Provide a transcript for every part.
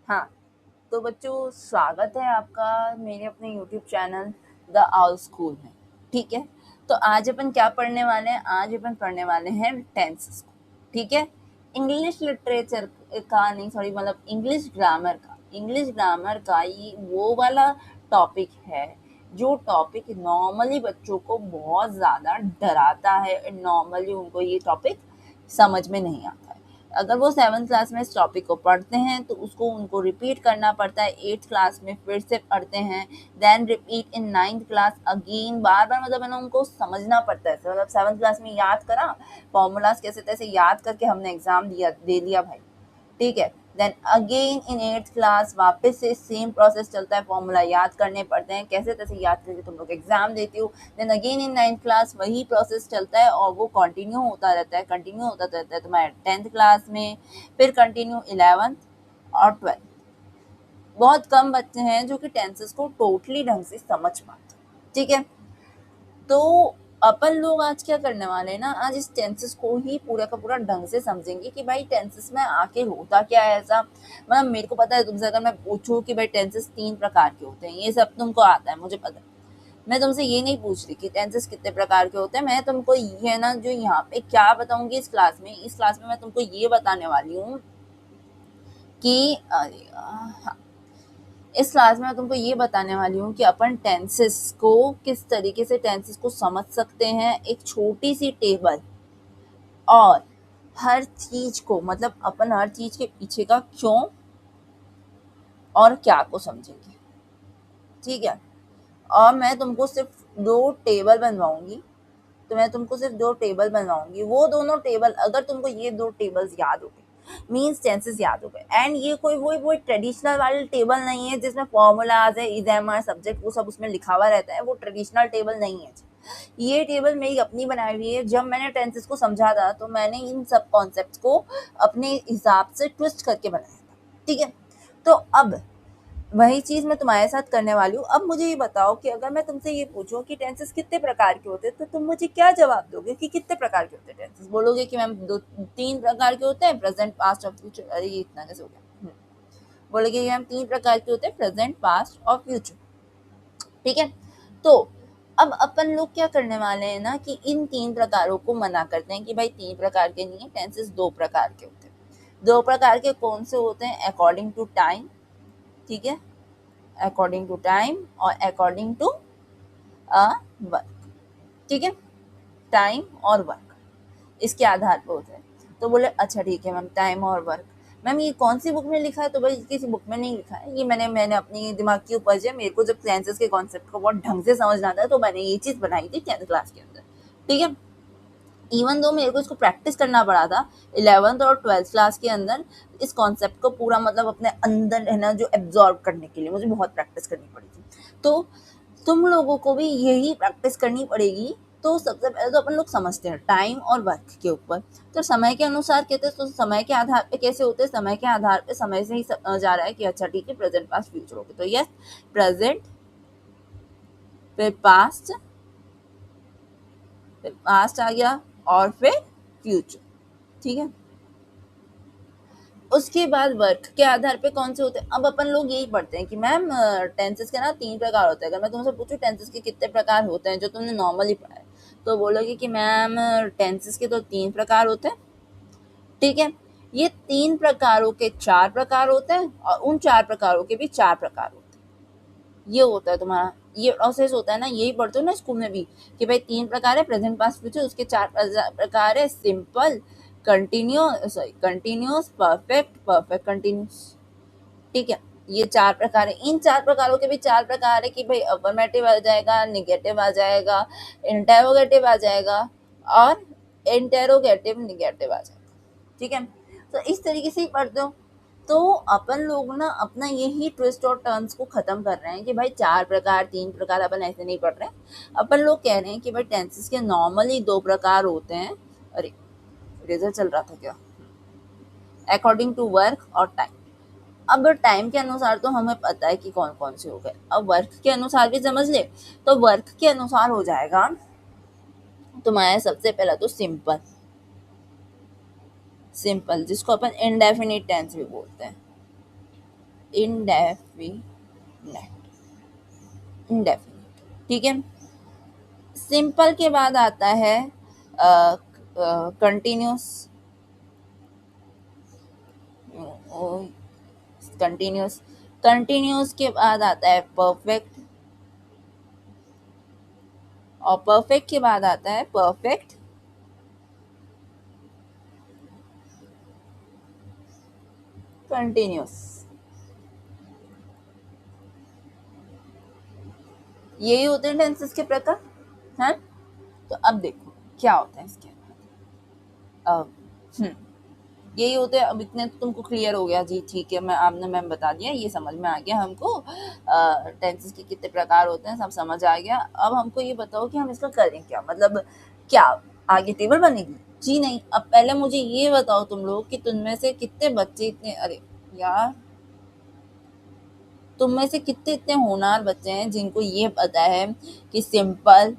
हाँ, तो बच्चों स्वागत है आपका मेरे अपने YouTube channel the owl school में। ठीक है, तो आज अपन क्या पढ़ने वाले हैं? आज अपन पढ़ने वाले हैं टेंसेस को। ठीक है, इंग्लिश लिटरेचर का नहीं, सॉरी, मतलब इंग्लिश ग्रामर का ये वो वाला टॉपिक है जो टॉपिक नॉर्मली बच्चों को बहुत ज़्यादा डराता है। नॉर्मली उनको ये टॉपिक समझ में नहीं आता है। अगर वो 7th क्लास में इस टॉपिक को पढ़ते हैं तो उसको उनको रिपीट करना पड़ता है। 8th क्लास में फिर से पढ़ते हैं, then repeat in 9th class again, बार बार, मतलब है ना, उनको समझना पड़ता है। मतलब 7th क्लास में याद करा फॉर्मूलाज कैसे तैसे याद करके हमने एग्जाम दिया दे लिया भाई। ठीक है, देन अगेन इन 8th क्लास वापस से सेम प्रोसेस चलता है, फॉर्मूला याद करने पड़ते हैं, कैसे तैसे याद करके तुम लोग एग्जाम देती हो। Then again in 9th class वही प्रोसेस चलता है और वो कंटिन्यू होता रहता है तुम्हारे 10th क्लास में, फिर कंटिन्यू 11th और 12th। बहुत कम बच्चे हैं जो कि टेंसेस को टोटली ढंग से समझ पाते। ठीक है, तो अपन लोग आज क्या करने वाले हैं ना, आज इस टेंसेस को ही पूरा का पूरा ढंग से समझेंगे कि भाई टेंसेस में आखिर होता क्या है ऐसा। मतलब मेरे को पता है, तुमसे अगर मैं पूछूं कि भाई टेंसेस 3 प्रकार के होते हैं, ये सब तुमको आता है, मुझे पता है। मैं तुमसे ये नहीं पूछ रही कि टेंसेस कितने प्रकार के होते हैं। मैं तुमको ये है ना जो यहाँ पे क्या बताऊंगी इस क्लास में मैं तुमको ये बताने वाली हूँ कि हाँ, इस क्लास में मैं तुमको ये बताने वाली हूँ कि अपन टेंसेस को किस तरीके से टेंसेस को समझ सकते हैं। एक छोटी सी टेबल और हर चीज को, मतलब अपन हर चीज के पीछे का क्यों और क्या को समझेंगे। ठीक है, और मैं तुमको सिर्फ 2 टेबल बनवाऊंगी। तो मैं तुमको सिर्फ 2 टेबल बनवाऊंगी, वो दोनों टेबल अगर तुमको ये 2 टेबल्स याद हो गए मीन्स टेंसेस याद हो गए। एंड ये कोई वो ट्रेडिशनल वाली टेबल नहीं है जिसमें फॉर्मूलाज है, इज एम आर सब्जेक्ट वो सब उसमें लिखा हुआ रहता है। वो ट्रेडिशनल टेबल नहीं है। ये टेबल मेरी अपनी बनाई हुई है। जब मैंने टेंसेस को समझा था तो मैंने इन सब कॉन्सेप्ट को अपने हिसाब से ट्विस्ट करके बनाया था। ठीक है, तो अब वही चीज मैं तुम्हारे साथ करने वाली हूँ। अब मुझे ये बताओ कि अगर मैं तुमसे ये पूछूं कि टेंसेस कितने प्रकार के होते हैं तो तुम मुझे क्या जवाब दोगे कि कितने प्रकार के होते हैं टेंसेस? बोलोगे कि मैम 3 प्रकार के होते हैं, प्रेजेंट पास्ट और फ्यूचर। अरे ये इतना कैसे हो गया? बोलोगे कि मैम 3 प्रकार के होते हैं, प्रेजेंट पास्ट और फ्यूचर। ठीक है, तो अब अपन लोग क्या करने वाले हैं ना कि इन 3 प्रकारों को मना करते हैं कि भाई 3 प्रकार के नहीं है, टेंसेस 2 प्रकार के होते हैं। 2 प्रकार के कौन से होते हैं? अकॉर्डिंग टू टाइम, ठीक है, अकॉर्डिंग टू टाइम और अकॉर्डिंग टू वर्क। ठीक है, टाइम और वर्क इसके आधार पर होता है। तो बोले अच्छा ठीक है मैम, टाइम और वर्क। मैम ये कौन सी बुक में लिखा है? तो भाई किसी बुक में नहीं लिखा है, ये मैंने अपनी दिमाग की उपज है। मेरे को जब टेंसेस के कॉन्सेप्ट को बहुत ढंग से समझना था तो मैंने ये चीज बनाई थी 10th क्लास के अंदर। ठीक है, इवन दो मेरे को इसको प्रैक्टिस करना पड़ा था 11th और 12th क्लास के अंदर। इस कॉन्सेप्ट को पूरा मतलब अपने अंदर रहना जो एब्जॉर्ब करने के लिए मुझे बहुत प्रैक्टिस करनी पड़ी थी। तो तुम लोगों को भी यही प्रैक्टिस करनी पड़ेगी। तो सबसे पहले तो अपन लोग समझते हैं टाइम और वर्क के ऊपर। तो समय के अनुसार कहते हैं, तो समय के आधार पे कैसे होते हैं? समय के आधार पे समय से ही जा रहा है कि अच्छा ठीक है प्रेजेंट पास्ट फ्यूचर हो गया। तो यस, प्रेजेंट, फिर पास्ट, फिर पास्ट आ गया और फिर फ्यूचर। ठीक है, उसके बाद वर्क के आधार पे कौन से होते हैं? अब अपन लोग यही पढ़ते हैं कि मैम टेंसेस के ना 3 प्रकार होते हैं। अगर मैं तुमसे पूछूं टेंसेस के कितने प्रकार होते हैं जो तुमने नॉर्मली पढ़ा है, तो बोलोगे कि मैम टेंसेस के तो 3 प्रकार होते हैं। ठीक है, ये 3 प्रकारों के 4 प्रकार होते हैं और उन 4 प्रकारों के भी 4 प्रकार होते हैं। ये होता है तुम्हारा, ये प्रोसेस होता है ना, यही पढ़ते हो ना स्कूल में भी कि भाई 3 प्रकार है, प्रेजेंट पास्ट फ्यूचर, उसके 4 प्रकार है, simple, continuous, perfect, perfect continuous. ठीक है, ये 4 प्रकार है। इन 4 प्रकारों के भी 4 प्रकार है कि भाई अफर्मेटिव आ जाएगा, निगेटिव आ जाएगा, इंटेरोगेटिव आ जाएगा और इंटेरोगेटिव निगेटिव आ जाएगा। ठीक है, तो इस तरीके से ही पढ़ते हो। तो अपन लोग ना अपना यही ट्विस्ट और टर्न्स को खत्म कर रहे हैं कि भाई 4 प्रकार 3 प्रकार अपन ऐसे नहीं पढ़ रहे हैं। अपन लोग कह रहे हैं कि भाई टेंसेस के नॉर्मली 2 प्रकार होते हैं। अरे रिजल्ट चल रहा था क्या? अकॉर्डिंग टू वर्क और टाइम। अब टाइम के अनुसार तो हमें पता है कि कौन कौन से हो गए। अब वर्क के अनुसार भी समझ ले, तो वर्क के अनुसार हो जाएगा तुम्हारा सबसे पहला तो सिंपल, सिंपल जिसको अपन इनडेफिनिट टेंस भी बोलते हैं। इंडेफिनिट, ठीक है। सिंपल के बाद आता है कंटिन्यूस, कंटिन्यूस कंटिन्यूस के बाद आता है परफेक्ट, और परफेक्ट के बाद आता है परफेक्ट कंटिन्यूस। यही होते हैं टेंसेस के प्रकार, हैं। तो अब देखो क्या होता है इसके बाद। अब यही होते हैं। अब इतने तो तुमको क्लियर हो गया जी, ठीक है, आपने मैम बता दिया, ये समझ में आ गया हमको। टेंसेस के कितने प्रकार होते हैं सब समझ आ गया। अब हमको ये बताओ कि हम इसका करें क्या, मतलब क्या आगे टेबल बनेगी? जी नहीं। अब पहले मुझे ये बताओ तुम लोग कि तुम में से कितने बच्चे इतने, अरे यार, तुम में से कितने इतने होनहार बच्चे हैं जिनको ये पता है कि सिंपल,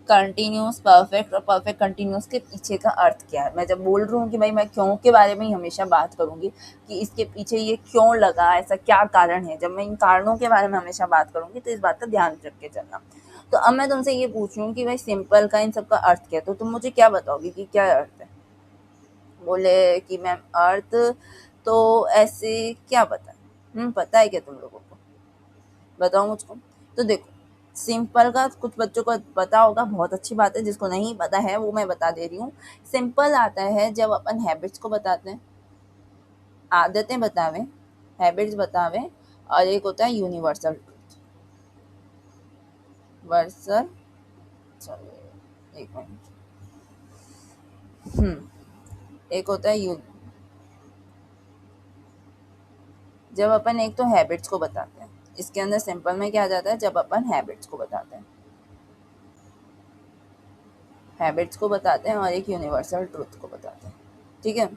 कंटिन्यूस, परफेक्ट और परफेक्ट कंटिन्यूस के पीछे का अर्थ क्या है। मैं जब बोल रही हूँ कि भाई मैं क्यों के बारे में ही हमेशा बात करूंगी कि इसके पीछे ये क्यों लगा, ऐसा क्या कारण है, जब मैं इन कारणों के बारे में हमेशा बात करूंगी तो इस बात का ध्यान रख के चलना। तो अब मैं तुमसे ये पूछ रही हूँ कि भाई सिंपल का इन सब का अर्थ क्या है, तो तुम मुझे क्या बताओगे कि क्या अर्थ है? बोले कि मैम अर्थ तो ऐसे क्या पता है, पता है क्या तुम लोगों को? बताओ मुझको। तो देखो, सिंपल का कुछ बच्चों को पता होगा, बहुत अच्छी बात है। जिसको नहीं पता है वो मैं बता दे रही हूँ। सिंपल आता है जब अपन हैबिट्स को बताते हैं, आदतें बतावें, हैबिट्स बतावें, और एक होता है यूनिवर्सल ट्रूथ। वर्सल, चलो एक मिनट, एक होता है जब अपन एक तो हैबिट्स को बताते हैं, इसके अंदर सिंपल में क्या आ जाता है, जब अपन हैबिट्स को बताते हैं, हैबिट्स को बताते हैं और एक यूनिवर्सल ट्रूथ को बताते हैं, ठीक है।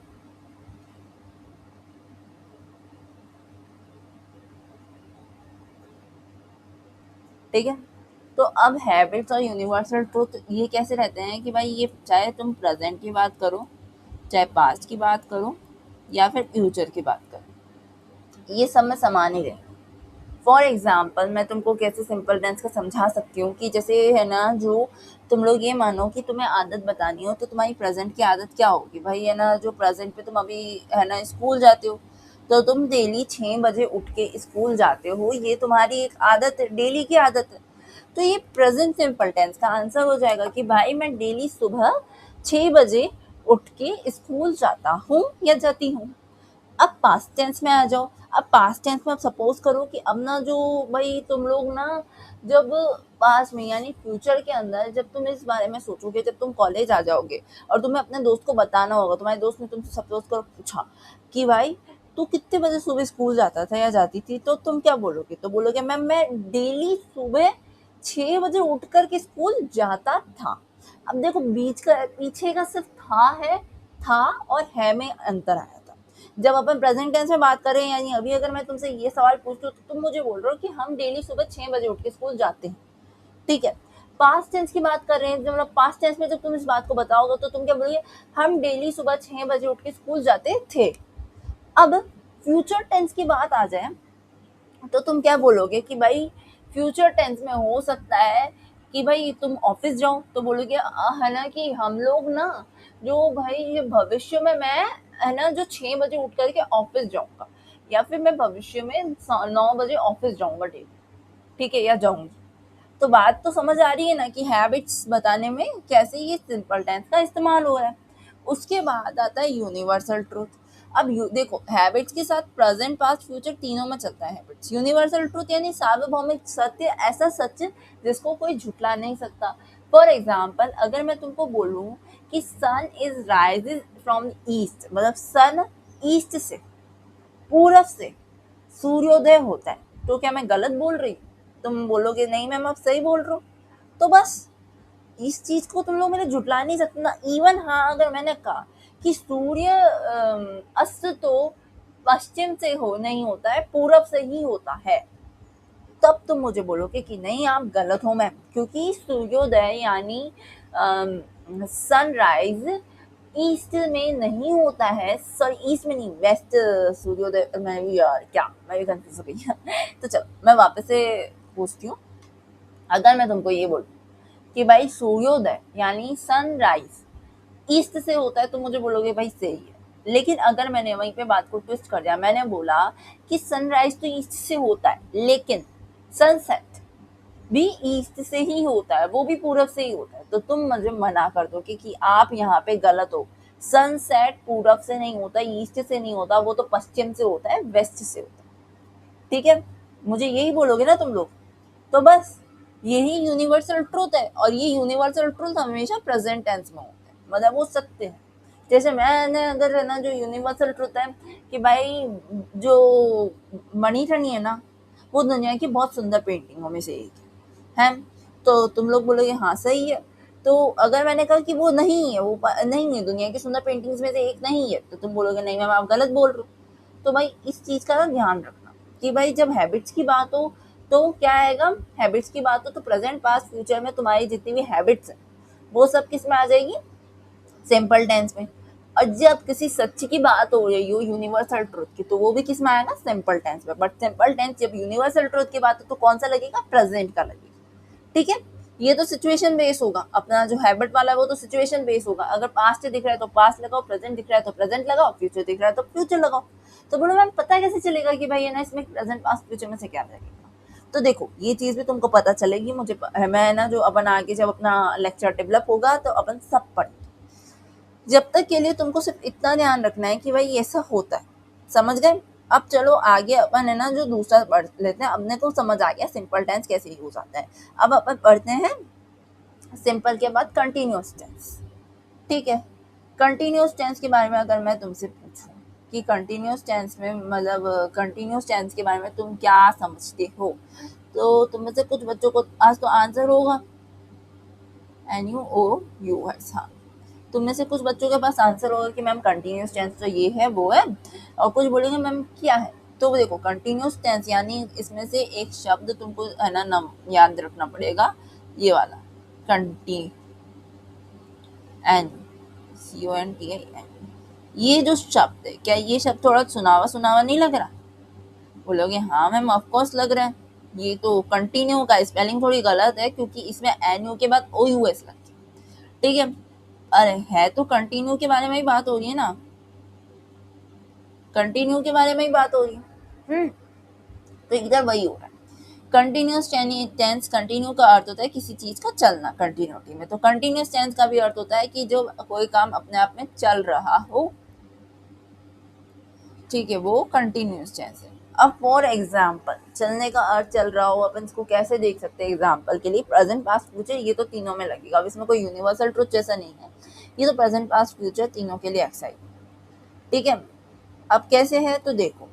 ठीक है। तो अब हैबिट्स और यूनिवर्सल ट्रूथ ये कैसे रहते हैं कि भाई ये चाहे तुम प्रेजेंट की बात करो, चाहे पास्ट की बात करो, या फिर फ्यूचर की बात करो, ये सब में समान ही रहेंगे। फॉर एग्जाम्पल मैं तुमको कैसे सिंपल टेंस का समझा सकती हूँ कि जैसे है ना, जो तुम लोग ये मानो कि तुम्हें आदत बतानी हो, तो तुम्हारी प्रेजेंट की आदत क्या होगी भाई, है ना, जो प्रेजेंट पे तुम अभी है ना स्कूल जाते हो, तो तुम डेली 6 बजे उठ के स्कूल जाते हो, ये तुम्हारी एक आदत है, डेली की आदत है। तो ये प्रेजेंट सिंपल टेंस का आंसर हो जाएगा कि भाई मैं डेली सुबह 6 बजे उठ के स्कूल जाता हूँ या जाती हूँ। अब पास्ट टेंस में आ जाओ। अब पास्ट टेंस में अब सपोज करो कि अब ना जो भाई तुम लोग ना, जब पास में यानी फ्यूचर के अंदर जब तुम इस बारे में सोचोगे, जब तुम कॉलेज आ जाओगे और तुम्हें अपने दोस्त को बताना होगा, तुम्हारे दोस्त ने तुमसे सपोज करो पूछा कि भाई तू कितने बजे सुबह स्कूल जाता था या जाती थी, तो तुम क्या बोलोगे? तो बोलोगे मैम मैं डेली सुबह 6 बजे उठ करके स्कूल जाता था। अब देखो बीच का पीछे का सिर्फ था और है में अंतर आया था। जब अपन प्रेजेंट टेंस में बात करें, यानी अभी अगर मैं तुमसे ये सवाल पूछती हूँ तो तुम मुझे बोल रहे हो कि हम डेली सुबह 6 बजे उठ के स्कूल जाते हैं, ठीक है। पास्ट टेंस की बात कर रहे हैं, जब पास्ट टेंस में जब तुम इस बात को बताओगे तो तुम क्या बोलोगे? हम डेली सुबह 6 बजे उठ के स्कूल जाते थे। अब फ्यूचर टेंस की बात आ जाए तो तुम क्या बोलोगे कि भाई फ्यूचर टेंस में हो सकता है कि भाई तुम ऑफिस जाओ, तो बोलोगे है ना कि हम लोग ना, जो भाई ये भविष्य में मैं है ना जो 6 बजे उठ करके ऑफिस जाऊंगा, या फिर मैं भविष्य में 9 बजे ऑफिस जाऊंगा डेली, ठीक है, या जाऊंगी। तो बात तो समझ आ रही है ना कि हैबिट्स बताने में कैसे ये सिंपल टेंस का इस्तेमाल हो रहा है। उसके बाद आता है यूनिवर्सल ट्रूथ। अब देखो हैबिट्स के साथ प्रेजेंट, पास्ट, फ्यूचर तीनों में चलता है हैबिट्स। यूनिवर्सल ट्रूथ यानी सार्वभौमिक सत्य, ऐसा सत्य जिसको कोई झुटला नहीं सकता। फॉर एग्जाम्पल अगर मैं तुमको बोलूं कि सन इज राइजेज फ्रॉम ईस्ट, मतलब सन ईस्ट से, पूरब से सूर्योदय होता है, तो क्या मैं गलत बोल रही हूँ? तुम बोलोगे नहीं मैम आप सही बोल रहे हो। तो बस इस चीज को तुम लोग मेरे झुटला नहीं सकते ना। इवन हाँ अगर मैंने कहा कि सूर्य अस्त तो पश्चिम से हो नहीं होता है, पूरब से ही होता है, तब तुम मुझे बोलोगे कि नहीं आप गलत हो मैम, क्योंकि सूर्योदय यानी सनराइज ईस्ट में नहीं होता है, सॉरी ईस्ट में नहीं, वेस्ट सूर्योदय, मैं भी यार क्या, मैं भी कंफ्यूज हो गई तो चलो मैं वापस से पूछती हूँ। अगर मैं तुमको ये बोलूँ कि भाई सूर्योदय यानी सनराइज ईस्ट से होता है, तो मुझे बोलोगे भाई सही है। लेकिन अगर मैंने वहीं पे बात को ट्विस्ट कर दिया, मैंने बोला कि सनराइज तो ईस्ट से होता है, लेकिन सनसेट भी ईस्ट से ही होता है, वो भी पूरब से ही होता है, तो तुम मुझे मना कर दो कि आप यहाँ पे गलत हो। सनसेट पूरब से नहीं होता, ईस्ट से नहीं होता, वो तो पश्चिम से होता है, वेस्ट से होता है। ठीक है, मुझे यही बोलोगे ना तुम लोग, तो बस यही यूनिवर्सल ट्रूथ है, और ये यूनिवर्सल ट्रूथ हमेशा प्रेजेंट टेंस में होता है, मतलब वो सत्य है। जैसे मैंने अगर है ना, जो यूनिवर्सल ट्रूथ है कि भाई जो मणिकर्णी है ना, वो दुनिया की बहुत सुंदर पेंटिंगों में से एक है, तो तुम लोग बोलोगे हाँ सही है। तो अगर मैंने कहा कि वो नहीं है, वो नहीं है, दुनिया की सुंदर पेंटिंग्स में से एक नहीं है, तो तुम बोलोगे नहीं मैम आप गलत बोल रहे हो। तो भाई इस चीज का ध्यान रखना कि भाई जब हैबिट्स की बात हो तो क्या आएगा, हैबिट्स की बात हो तो प्रेजेंट पास्ट फ्यूचर में तुम्हारी जितनी भी हैबिट्स है वो सब किस में आ जाएगी, सिंपल टेंस में। और जब किसी सच की बात हो रही हो यूनिवर्सल ट्रुथ की, तो वो भी किस में आएगा, सिंपल टेंस में। बट सिंपल टेंस जब यूनिवर्सल ट्रुथ की बात हो तो कौन सा लगेगा, प्रेजेंट का लगेगा। ठीक है, ये तो सिचुएशन बेस होगा, अपना जो हैबिट वाला है वो तो सिचुएशन बेस होगा। अगर पास्ट दिख रहा है तो पास्ट लगाओ, प्रेजेंट दिख रहा है तो प्रेजेंट लगाओ, फ्यूचर दिख रहा है तो फ्यूचर लगाओ। तो बोलो मैम पता कैसे चलेगा कि भाई है ना इसमें प्रेजेंट पास्ट फ्यूचर में से क्या लगेगा। तो देखो ये चीज भी तुमको पता चलेगी, मुझे मैं ना जो अपन आगे जब अपना लेक्चर डेवलप होगा तो अपन सब पढ़ेंगे। जब तक के लिए तुमको सिर्फ इतना ध्यान रखना है कि भाई ऐसा होता है, समझ गए। अब चलो आगे अपन है ना जो दूसरा पढ़ लेते हैं, अपने को समझ आ गया सिंपल टेंस कैसे यूज आता है। अब अपन पढ़ते हैं सिंपल के बाद कंटिन्यूअस टेंस। ठीक है, कंटिन्यूअस टेंस के बारे में अगर मैं तुमसे पूछूं कि कंटिन्यूअस टेंस में मतलब कंटिन्यूअस टेंस के बारे में तुम क्या समझते हो, तो तुम में से कुछ बच्चों को आज तो आंसर होगा NUOUS। हाँ, तुम में से कुछ बच्चों के पास आंसर होगा कि मैम कंटिन्यूअस टेंस तो ये है वो है, और कुछ बोलेंगे मैम क्या है। तो देखो कंटिन्यूअस टेंस यानी इसमें से एक शब्द तुमको है ना याद रखना पड़ेगा, ये वाला कंटी CONTIN। ये जो शब्द है, क्या ये शब्द थोड़ा सुनावा सुनावा नहीं लग रहा, बोलोगे हाँ मैम ऑफकोर्स लग रहा है। ये तो कंटिन्यू का स्पेलिंग थोड़ी गलत है क्योंकि इसमें NU के बाद OUS लगती है। ठीक है, अरे है तो कंटिन्यू के बारे में ही बात हो रही है ना, कंटिन्यू के बारे में ही बात हो रही है। तो इधर वही हो रहा है। कंटिन्यूअस टेंस, कंटिन्यू का अर्थ होता है किसी चीज का चलना कंटिन्यूटी में, तो कंटिन्यूअस टेंस का भी अर्थ होता है कि जो कोई काम अपने आप में चल रहा हो। ठीक है, वो कंटिन्यूअस टेंस है। अब फॉर एग्जाम्पल, चलने का अर्थ चल रहा हो, अपन इसको कैसे देख सकते हैं एग्जाम्पल के लिए, प्रेजेंट पास्ट फ्यूचर, ये तो तीनों में लगेगा। अब इसमें कोई यूनिवर्सल ट्रुथ जैसा नहीं है, ये तो प्रेजेंट पास्ट फ्यूचर तीनों के लिए एक्साइड। ठीक है, अब कैसे है तो देखो,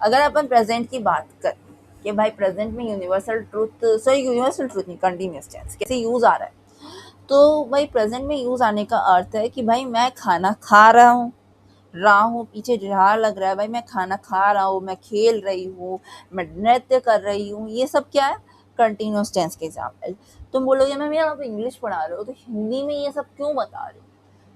अगर अपन प्रेजेंट की बात करें कि भाई प्रेजेंट में universal truth, sorry universal truth नहीं, कंटिन्यूअस टेंस कैसे यूज आ रहा है, तो भाई प्रेजेंट में यूज आने का अर्थ है कि भाई मैं खाना खा रहा हूँ, पीछे जहाँ लग रहा है भाई मैं खाना खा रहा हूँ, मैं खेल रही हूँ, मैं नृत्य कर रही हूँ, ये सब क्या है, कंटिन्यूअस टेंस के एग्जाम्पल। तुम बोलोगे मैम यार आप इंग्लिश पढ़ा रहे हो तो हिंदी में ये सब क्यों बता रहे हो,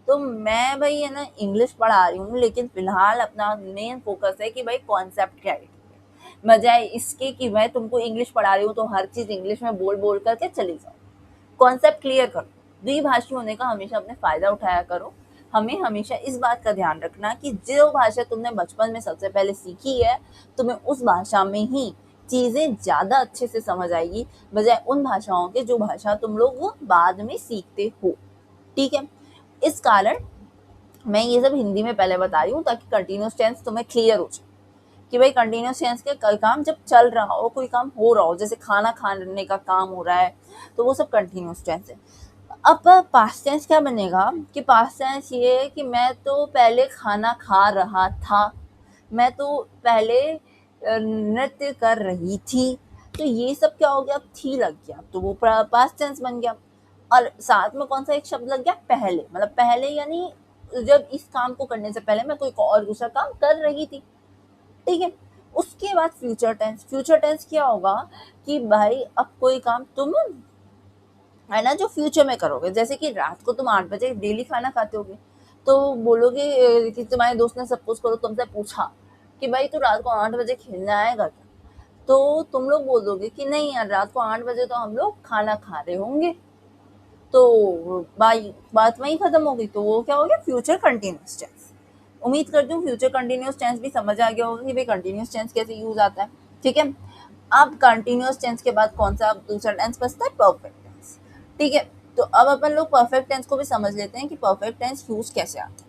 तो मैं भाई है ना इंग्लिश पढ़ा रही हूँ, लेकिन फिलहाल अपना मेन फोकस है कि भाई कॉन्सेप्ट क्लैरिटी है, बजाय इसके कि मैं तुमको इंग्लिश पढ़ा रही हूँ तो हर चीज इंग्लिश में बोल बोल करके चली जाओ। कॉन्सेप्ट क्लियर करो, द्विभाषी होने का हमेशा अपने फायदा उठाया करो। हमें हमेशा इस बात का ध्यान रखना कि जो भाषा तुमने बचपन में सबसे पहले सीखी है, तुम्हें उस भाषा में ही चीजें ज्यादा अच्छे से समझ आएगी, बजाय उन भाषाओं के जो भाषा तुम लोग बाद में सीखते हो। ठीक है, इस कारण मैं ये सब हिंदी में पहले बता रही हूँ ताकि कंटिन्यूअस टेंस तुम्हें क्लियर हो जाए कि भाई कंटिन्यूअस टेंस के कोई काम जब चल रहा हो, कोई काम हो रहा हो, जैसे खाना खाने का काम हो रहा है, तो वो सब कंटिन्यूअस टेंस है। अब पास्ट टेंस क्या बनेगा कि पास्ट टेंस ये है कि मैं तो पहले खाना खा रहा था, मैं तो पहले नृत्य कर रही थी, तो ये सब क्या हो गया, अब थी लग गया तो वो पास्ट टेंस बन गया। और साथ में कौन सा एक शब्द लग गया, पहले, मतलब पहले यानी जब इस काम को करने से पहले मैं कोई और दूसरा काम कर रही थी। ठीक है, उसके बाद फ्यूचर टेंस, फ्यूचर टेंस क्या होगा कि भाई अब कोई काम तुम है ना जो फ्यूचर में करोगे, जैसे कि रात को तुम 8 बजे डेली खाना खाते होगे, तो बोलोगे कि तुम्हारे दोस्त ने सपोज करो तुमसे पूछा कि भाई तू रात को 8 बजे खेलने आएगा क्या, तो तुम लोग बोलोगे कि नहीं यार रात को 8 बजे तो हम लोग खाना खा रहे होंगे। तो बात वहीं खत्म हो गई। तो वो क्या हो गया, फ्यूचर कंटिन्यूस टेंस। उम्मीद करती हूँ फ्यूचर कंटिन्यूस टेंस भी समझ आ गया होगा कि भाई कंटिन्यूस टेंस कैसे यूज आता है। ठीक है, अब कंटिन्यूस टेंस के बाद कौन सा दूसरा टेंस बचता है, परफेक्ट टेंस। ठीक है, तो अब अपन लोग परफेक्ट टेंस को भी समझ लेते हैं कि परफेक्ट टेंस यूज कैसे आता है।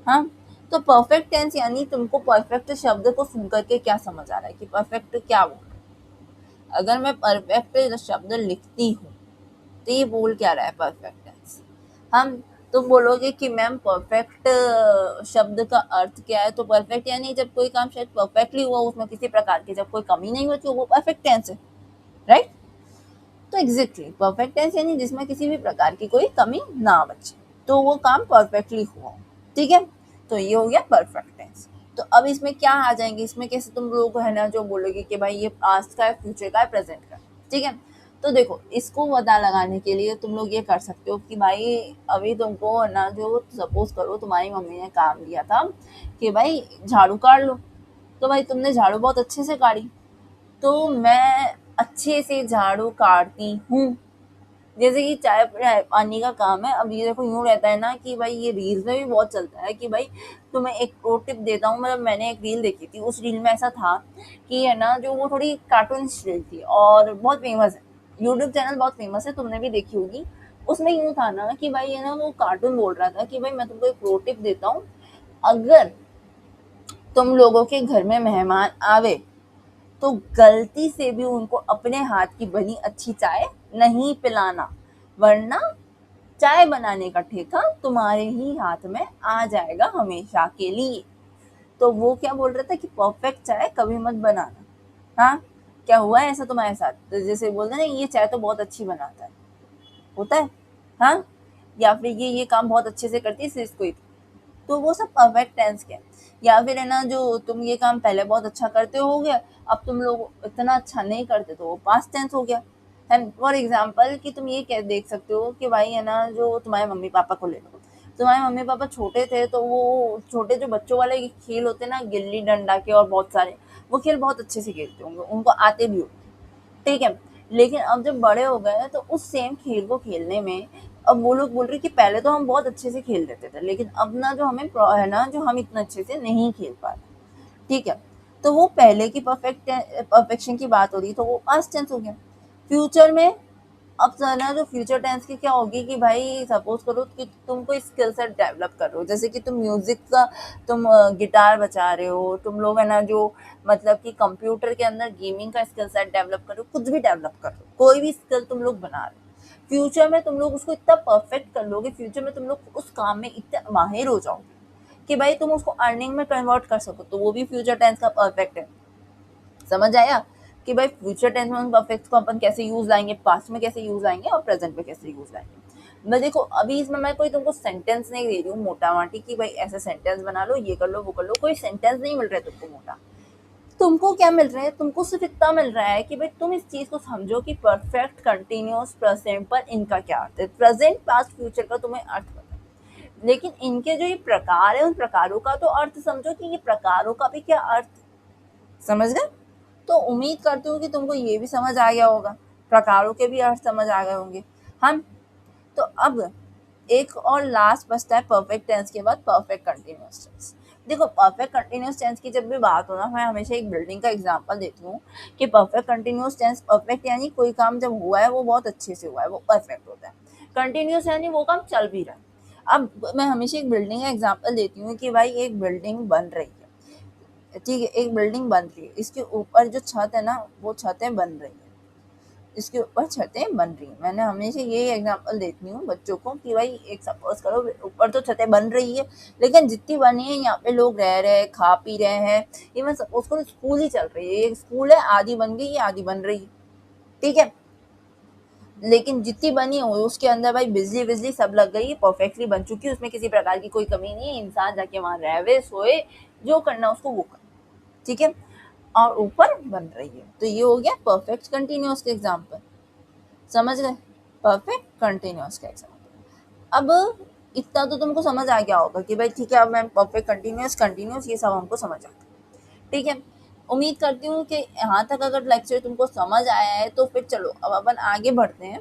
हाँ, तो परफेक्ट टेंस यानी तुमको परफेक्ट शब्द को सुन करके क्या समझ आ रहा है कि परफेक्ट क्या बोल रहा है। अगर मैं परफेक्ट शब्द लिखती हूँ तो ये बोल क्या रहा है परफेक्ट टेंस। हम तुम बोलोगे कि मैम परफेक्ट शब्द का अर्थ क्या है, तो परफेक्ट यानी जब कोई काम शायद परफेक्टली हुआ, उसमें किसी प्रकार की जब कोई कमी नहीं होती वो परफेक्ट टेंस है, राइट। तो एग्जैक्टली परफेक्ट टेंस यानी जिसमें किसी भी प्रकार की कोई कमी ना बचे, तो वो काम परफेक्टली हुआ। ठीक है, तो ये हो गया परफेक्ट टेंस। तो अब इसमें क्या आ जाएंगे, इसमें कैसे तुम लोग है ना जो बोलोगे कि भाई ये पास्ट का है, फ्यूचर का है, प्रेजेंट का है। ठीक है, तो देखो इसको पता लगाने के लिए तुम लोग ये कर सकते हो कि भाई अभी तुमको है ना जो सपोज करो तुम्हारी मम्मी ने काम दिया था कि भाई झाड़ू काट लो, तो भाई तुमने झाड़ू बहुत अच्छे से काटी, तो मैं अच्छे से झाड़ू काटती हूँ। जैसे कि चाय पानी का काम है। अब ये देखो यूँ रहता है ना कि भाई ये रील्स में भी बहुत चलता है कि भाई तो मैं एक प्रो टिप देता हूँ। मतलब मैंने एक रील देखी थी, उस रील में ऐसा था कि है ना जो वो थोड़ी कार्टून रील थी और बहुत फेमस है, यूट्यूब चैनल बहुत फेमस है, तुमने भी देखी होगी। उसमें यूँ था ना कि भाई है ना वो कार्टून बोल रहा था कि भाई मैं तुमको एक प्रो टिप देता हूँ, अगर तुम लोगों के घर में मेहमान आवे तो गलती से भी उनको अपने हाथ की बनी अच्छी चाय नहीं पिलाना, वरना चाय बनाने का ठेका तुम्हारे ही हाथ में आ जाएगा हमेशा के लिए। तो वो क्या बोल रहा था कि परफेक्ट चाय कभी मत बनाना। हाँ, क्या हुआ है ऐसा तुम्हारे साथ, तो जैसे बोलते ना ये चाय तो बहुत अच्छी बनाता है, होता है। हाँ, या फिर ये काम बहुत अच्छे से करती है इसलिए इसको ही, तो वो सब परफेक्ट टेंस के। या फिर है ना जो तुम ये काम पहले बहुत अच्छा करते हो गया, अब तुम लोग इतना अच्छा नहीं करते तो वो पास्ट टेंस हो गया। एंड फॉर एग्जाम्पल कि तुम ये कह देख सकते हो कि भाई है ना जो तुम्हारे मम्मी पापा को ले लो, तुम्हारे मम्मी पापा छोटे थे तो वो छोटे जो बच्चों वाले खेल होते हैं ना गिल्ली डंडा के और बहुत सारे, वो खेल बहुत अच्छे से खेलते होंगे, उनको आते भी होंगे। ठीक है, लेकिन अब जब बड़े हो गए हैं तो उस सेम खेल को खेलने में अब वो लोग बोल रहे कि पहले तो हम बहुत अच्छे से खेल लेते थे, लेकिन अब ना जो हमें है ना जो हम इतना अच्छे से नहीं खेल पा रहे। ठीक है, तो वो पहले की परफेक्शन की बात हो रही, तो वो पास्ट टेंस हो गया। फ्यूचर में अब सर ना जो फ्यूचर टेंस की क्या होगी कि भाई सपोज करो कि तुम कोई स्किल सेट डेवलप कर रहे हो, जैसे कि तुम म्यूजिक का तुम गिटार बजा रहे हो, तुम लोग है ना जो मतलब कि कंप्यूटर के अंदर गेमिंग का स्किल सेट डेवलप कर रहे हो, कुछ भी डेवलप कर रहे हो, कोई भी स्किल तुम लोग बना रहे हो, फ्यूचर में तुम लोग उसको इतना परफेक्ट कर लोगे, फ्यूचर में तुम लोग उस काम में इतने माहिर हो जाओगे कि भाई तुम उसको अर्निंग में कन्वर्ट कर सको, तो वो भी फ्यूचर टेंस का परफेक्ट है। समझ आया कि भाई फ्यूचर टेंस में परफेक्ट को अपन कैसे यूज लाएंगे, पास्ट में कैसे यूज लाएंगे और प्रेजेंट में कैसे यूज लाएंगे। मैं देखो अभी इसमें मैं कोई तुमको सेंटेंस नहीं दे रही हूँ मोटा माटी कि भाई ऐसे सेंटेंस बना लो, ये कर लो वो कर लो, कोई सेंटेंस नहीं मिल रहा है तुमको मोटा। तुमको क्या मिल रहा है, तुमको सिर्फ इतना मिल रहा है कि भाई तुम इस चीज को समझो कि परफेक्ट कंटिन्यूअस प्रेजेंट पर इनका क्या अर्थ है, प्रेजेंट पास्ट फ्यूचर का तुम्हें अर्थ पता है, लेकिन इनके जो ये प्रकार है उन प्रकारों का तो अर्थ समझो कि ये प्रकारों का भी क्या अर्थ, समझ गए। तो उम्मीद करती हूँ कि तुमको ये भी समझ आ गया होगा, प्रकारों के भी अर्थ समझ आ गए होंगे। हम तो अब एक और लास्ट बचता है परफेक्ट टेंस के बाद परफेक्ट कंटिन्यूअस टेंस। देखो परफेक्ट कंटिन्यूअस टेंस की जब भी बात हो ना, मैं हमेशा एक बिल्डिंग का एग्जांपल देती हूँ कि परफेक्ट कंटिन्यूअस टेंस, परफेक्ट यानी कोई काम जब हुआ है वो बहुत अच्छे से हुआ है, वो परफेक्ट होता है। कंटिन्यूअस यानी वो काम चल भी रहा है। अब मैं हमेशा एक बिल्डिंग का एग्जाम्पल देती हूँ कि भाई एक बिल्डिंग बन रही है, ठीक है, एक बिल्डिंग बन रही है, इसके ऊपर जो छत है ना वो छतें बन रही है, इसके ऊपर छतें बन रही हैं। मैंने हमेशा यही एग्जांपल देती हूँ बच्चों को कि भाई एक सपोज करो ऊपर तो छतें बन रही है, लेकिन जितनी बनी है यहाँ पे लोग रह रहे हैं, खा पी रहे हैं। इवन सपोज करो स्कूल ही चल रही है, एक स्कूल है, आधी बन गई है आधी बन रही है। ठीक है, लेकिन जितनी बनी हो उसके अंदर भाई बिजली बिजली सब लग गई है, परफेक्टली बन चुकी है, उसमें किसी प्रकार की कोई कमी नहीं है, इंसान जाके वहां रहवे सोए जो करना उसको वो कर। ठीक है, और ऊपर बन रही है, तो ये हो गया परफेक्ट कंटिन्यूअस का एग्जांपल। समझ गए, परफेक्ट कंटिन्यूअस का एग्जांपल। अब इतना तो तुमको समझ आ गया होगा कि भाई ठीक है, अब मैं परफेक्ट, कंटिन्यूस ये सब हमको समझ आता है। ठीक है, उम्मीद करती हूँ कि यहाँ तक अगर लेक्चर तुमको समझ आया है तो फिर चलो अब अपन आगे बढ़ते हैं।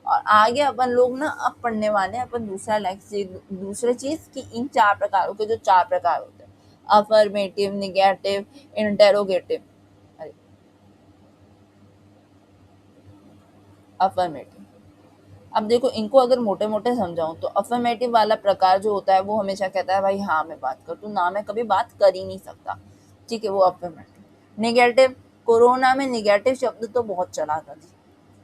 और आगे अपन लोग ना अब पढ़ने वाले हैं अपन दूसरा लेक्चर, दूसरे चीज कि इन 4 प्रकारों के जो 4 प्रकार होते हैं, अफर्मेटिव, निगेटिव, इंटेरोगेटिव। अरे अफर्मेटिव, अब देखो इनको अगर मोटे मोटे समझाऊं तो अफर्मेटिव वाला प्रकार जो होता है वो हमेशा कहता है भाई हाँ मैं बात कर, तू ना मैं कभी बात कर ही नहीं सकता। ठीक है, वो अफर्मेटिव। निगेटिव, कोरोना में निगेटिव शब्द तो बहुत चला था जी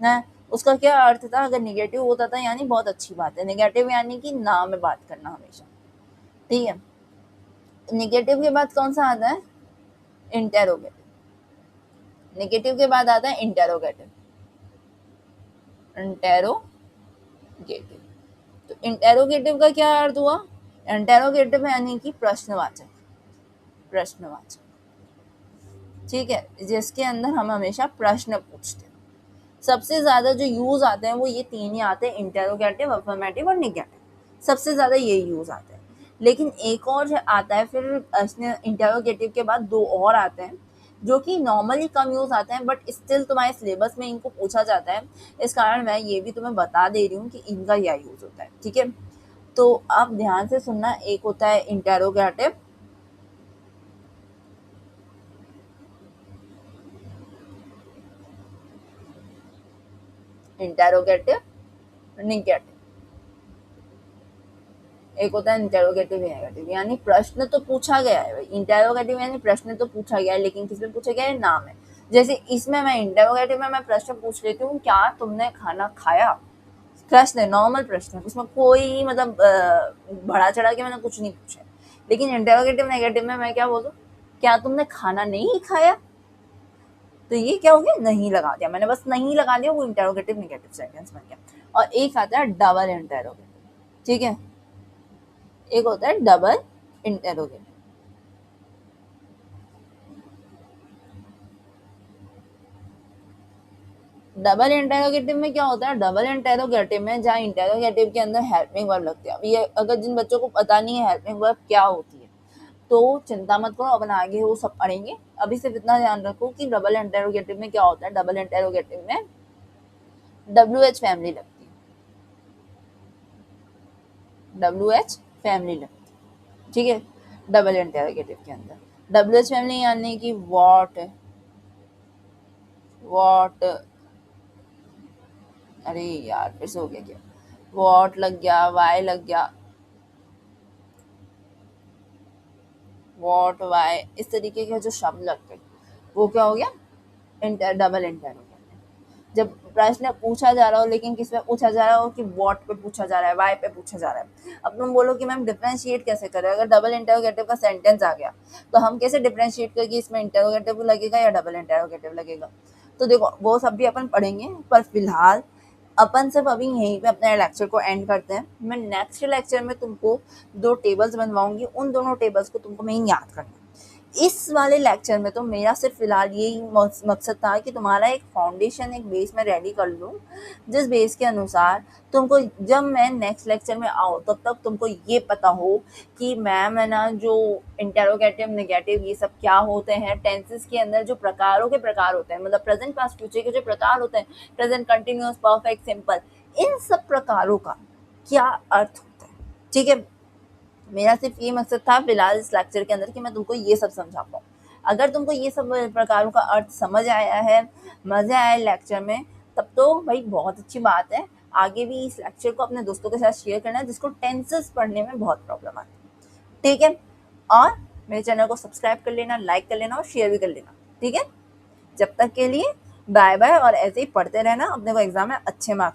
ना, उसका क्या अर्थ था, अगर निगेटिव होता था यानी बहुत अच्छी बात है, निगेटिव यानी कि ना में बात करना हमेशा। ठीक है, निगेटिव के बाद कौन सा आता है, इंटेरोगेटिव। निगेटिव के बाद आता है इंटेरोगेटिव। इंटेरोगेटिव, तो इंटेरोगेटिव का क्या अर्थ हुआ, इंटेरोगेटिव यानी कि प्रश्नवाचक, प्रश्नवाचक। ठीक है, जिसके अंदर हम हमेशा प्रश्न पूछते हैं। सबसे ज्यादा जो यूज आते हैं वो ये 3 ही आते हैं, इंटेरोगेटिव, अफर्मेटिव और निगेटिव, सबसे ज्यादा ये यूज आते हैं। लेकिन एक और आता है फिर इंटेरोगेटिव के बाद 2 और आते हैं जो कि नॉर्मली कम यूज आते हैं, बट स्टिल तुम्हारे सिलेबस में इनको पूछा जाता है, इस कारण मैं ये भी तुम्हें बता दे रही हूँ कि इनका क्या यूज होता है। ठीक है, तो आप ध्यान से सुनना। एक होता है इंटेरोगेटिव, इंटेरोगेटिव, निगेटिव। एक होता है इंटेरोगेटिव नेगेटिव, यानी प्रश्न तो पूछा गया है, इंटेरोगेटिव यानी प्रश्न तो पूछा गया है लेकिन किसमें पूछा गया है, नाम है। जैसे इसमें मैं इंटेरोगेटिव में मैं प्रश्न पूछ लेती हूँ क्या तुमने खाना खाया, प्रश्न है, नॉर्मल प्रश्न, उसमें कोई मतलब बढ़ा चढ़ा के मैंने कुछ नहीं पूछा। लेकिन इंटेरोगेटिव नेगेटिव में मैं क्या बोलूँ, क्या तुमने खाना नहीं खाया, तो ये क्या हो गया, नहीं लगा दिया मैंने, बस नहीं लगा दिया, वो इंटेरोगेटिव नेगेटिव सेंटेंस बन गया। और एक आता है डबल इंटेरोगेटिव। ठीक है, एक होता है डबल इंटेरोगेटिव। डबल इंटेरोगेटिव में क्या होता है, डबल इंटेरोगेटिव में जहाँ इंटेरोगेटिव के अंदर हेल्पिंग वर्ब लगती है, अब ये अगर जिन बच्चों को पता नहीं है हेल्पिंग वर्ब क्या होती है तो चिंता मत करो, अपन आगे वो सब पढ़ेंगे। अभी सिर्फ इतना ध्यान रखो कि डबल इंटेरोगेटिव में क्या होता है, डबल इंटेरोगेटिव में WH फैमिली लगती है, WH फैमिली लगती है। ठीक है, डबल इंटेरोगेटिव के अंदर WH फैमिली यानी कि वॉट, अरे यार फिर से हो गया क्या, वॉट लग गया, वाई लग गया, वॉट वाई, इस तरीके के जो शब्द लगते हैं वो क्या हो गया, डबल इंटेरोगेटिव। जब प्रश्न पूछा जा रहा हो लेकिन किस पे पूछा जा रहा हो, कि वॉट पे पूछा जा रहा है, वाई पे पूछा जा रहा है। अब तुम बोलो कि मैम डिफरेंशिएट कैसे करें, अगर डबल इंटेरोगेटिव का सेंटेंस आ गया तो हम कैसे डिफरेंशिएट करें कि इसमें इंटेरोगेटिव लगेगा या डबल इंटेरोगेटिव लगेगा। तो देखो वो सब भी अपन पढ़ेंगे, पर फिलहाल अपन सिर्फ अभी यहीं पे अपने लेक्चर को एंड करते हैं। मैं नेक्स्ट लेक्चर में तुमको 2 टेबल्स बनवाऊंगी, उन दोनों टेबल्स को तुमको मैं याद करना है। इस वाले लेक्चर में तो मेरा सिर्फ फिलहाल यही मकसद था कि तुम्हारा एक फाउंडेशन, एक बेस में रेडी कर लूँ, जिस बेस के अनुसार तुमको जब मैं नेक्स्ट लेक्चर में आऊँ तब तक तुमको ये पता हो कि मैम है ना जो इंटेरोगेटिव, नेगेटिव ये सब क्या होते हैं, टेंसेस के अंदर जो प्रकारों के प्रकार होते हैं, मतलब प्रेजेंट, पास्ट, फ्यूचर के जो प्रकार होते हैं, प्रेजेंट, कंटिन्यूअस, परफेक्ट, सिंपल, इन सब प्रकारों का क्या अर्थ होता है। ठीक है, मेरा सिर्फ ये मकसद था फिलहाल इस लेक्चर के अंदर कि मैं तुमको ये सब समझा पाऊँ। अगर तुमको ये सब प्रकारों का अर्थ समझ आया है, मज़ा आया लेक्चर में, तब तो भाई बहुत अच्छी बात है। आगे भी इस लेक्चर को अपने दोस्तों के साथ शेयर करना जिसको टेंसेस पढ़ने में बहुत प्रॉब्लम आती है। ठीक है, और मेरे चैनल को सब्सक्राइब कर लेना, लाइक कर लेना और शेयर भी कर लेना। ठीक है, जब तक के लिए बाय बाय, और ऐसे ही पढ़ते रहना, अपने को एग्जाम में अच्छे मार्क्स